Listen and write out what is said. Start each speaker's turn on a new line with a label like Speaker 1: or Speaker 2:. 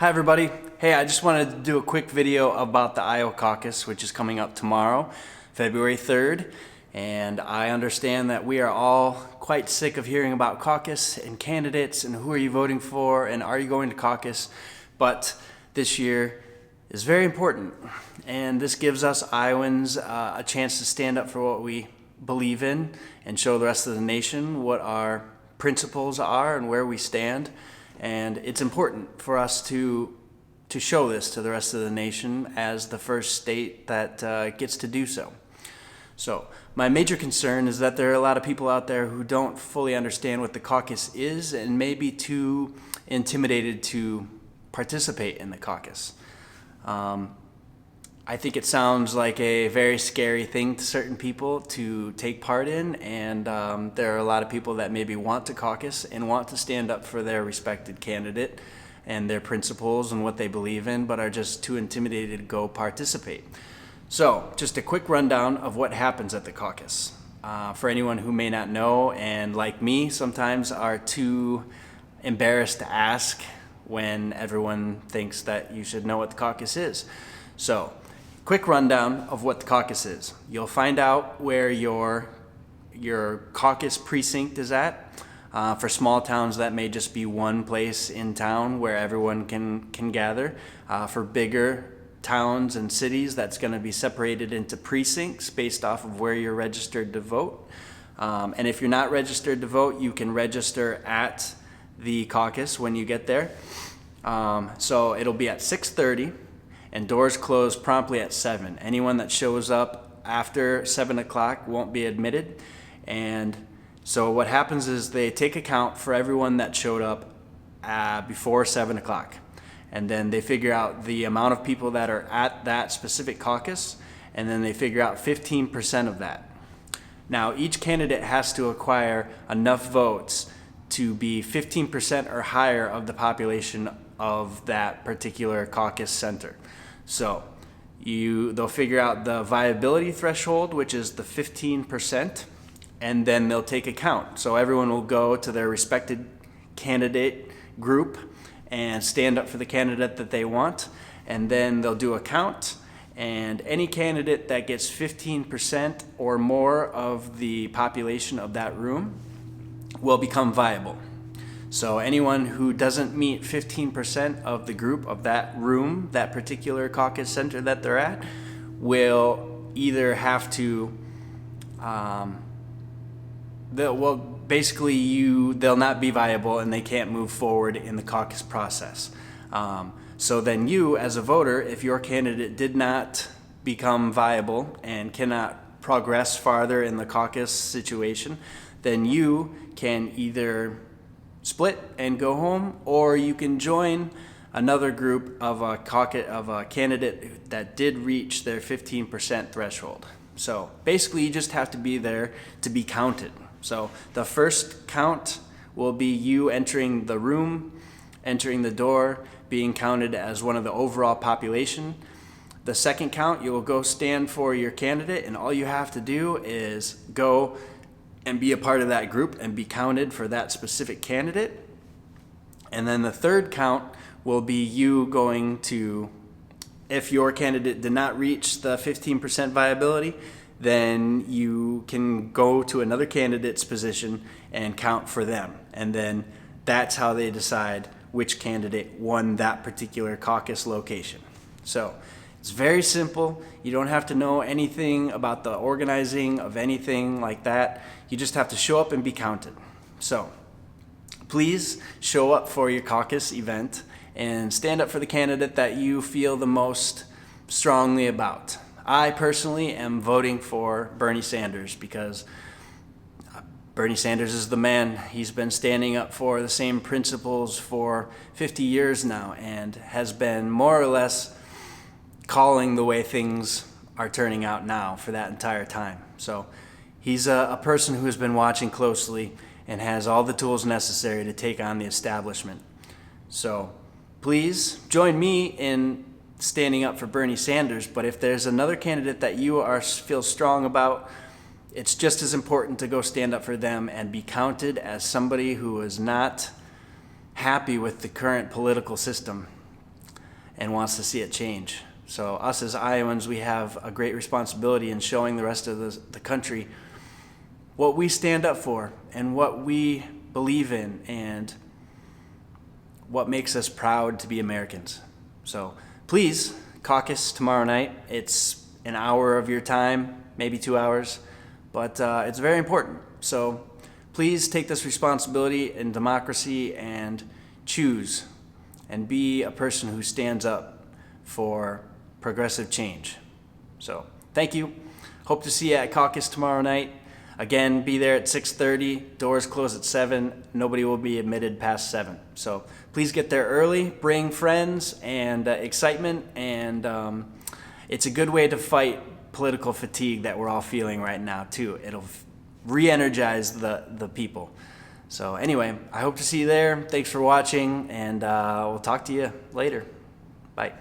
Speaker 1: Hi everybody. Hey, I just wanted to do a quick video about the Iowa Caucus, which is coming up tomorrow, February 3rd. And I understand that we are all quite sick of hearing about caucus and candidates and who are you voting for and are you going to caucus. But this year is very important. And this gives us Iowans a chance to stand up for what we believe in and show the rest of the nation what our principles are and where we stand. And it's important for us to show this to the rest of the nation as the first state that gets to do so. So my major concern is that there are a lot of people out there who don't fully understand what the caucus is and may be too intimidated to participate in the caucus. I think it sounds like a very scary thing to certain people to take part in, and there are a lot of people that maybe want to caucus and want to stand up for their respected candidate and their principles and what they believe in, but are just too intimidated to go participate. So just a quick rundown of what happens at the caucus. For anyone who may not know, and like me, sometimes are too embarrassed to ask when everyone thinks that you should know what the caucus is. So, quick rundown of what the caucus is. You'll find out where your caucus precinct is at. For small towns, that may just be one place in town where everyone can gather. For bigger towns and cities, that's going to be separated into precincts based off of where you're registered to vote. And if you're not registered to vote, you can register at the caucus when you get there. So it'll be at 6:30. And doors close promptly at 7. Anyone that shows up after 7 o'clock won't be admitted. And so what happens is they take a count for everyone that showed up before 7 o'clock. And then they figure out the amount of people that are at that specific caucus, and then they figure out 15% of that. Now, each candidate has to acquire enough votes to be 15% or higher of the population of that particular caucus center. So they'll figure out the viability threshold, which is the 15%, and then they'll take a count. So everyone will go to their respected candidate group and stand up for the candidate that they want, and then they'll do a count, and any candidate that gets 15% or more of the population of that room will become viable. So anyone who doesn't meet 15% of the group of that room, that particular caucus center that they're at, will either have to, they'll not be viable and they can't move forward in the caucus process. So then you, as a voter, if your candidate did not become viable and cannot progress farther in the caucus situation, then you can either split and go home, or you can join another group of a candidate that did reach their 15% threshold. So basically you just have to be there to be counted. So the first count will be you entering the room, entering the door, being counted as one of the overall population. The second count, you will go stand for your candidate, and all you have to do is go and be a part of that group and be counted for that specific candidate. And then the third count will be you going to, if your candidate did not reach the 15% viability, then you can go to another candidate's position and count for them. And then that's how they decide which candidate won that particular caucus location. So it's very simple. You don't have to know anything about the organizing of anything like that. You just have to show up and be counted. So please show up for your caucus event and stand up for the candidate that you feel the most strongly about. I personally am voting for Bernie Sanders because Bernie Sanders is the man. He's been standing up for the same principles for 50 years now and has been more or less calling the way things are turning out now for that entire time. So he's a person who has been watching closely and has all the tools necessary to take on the establishment. So please join me in standing up for Bernie Sanders, but if there's another candidate that you feel strong about, it's just as important to go stand up for them and be counted as somebody who is not happy with the current political system and wants to see it change. So us as Iowans, we have a great responsibility in showing the rest of the country what we stand up for and what we believe in and what makes us proud to be Americans. So please caucus tomorrow night. It's an hour of your time, maybe 2 hours, but it's very important. So please take this responsibility in democracy and choose and be a person who stands up for progressive change. So thank you. Hope to see you at caucus tomorrow night. Again, be there at 6:30. Doors close at 7. Nobody will be admitted past 7. So please get there early. Bring friends and excitement. And it's a good way to fight political fatigue that we're all feeling right now, too. It'll re-energize the people. So anyway, I hope to see you there. Thanks for watching, and we'll talk to you later. Bye.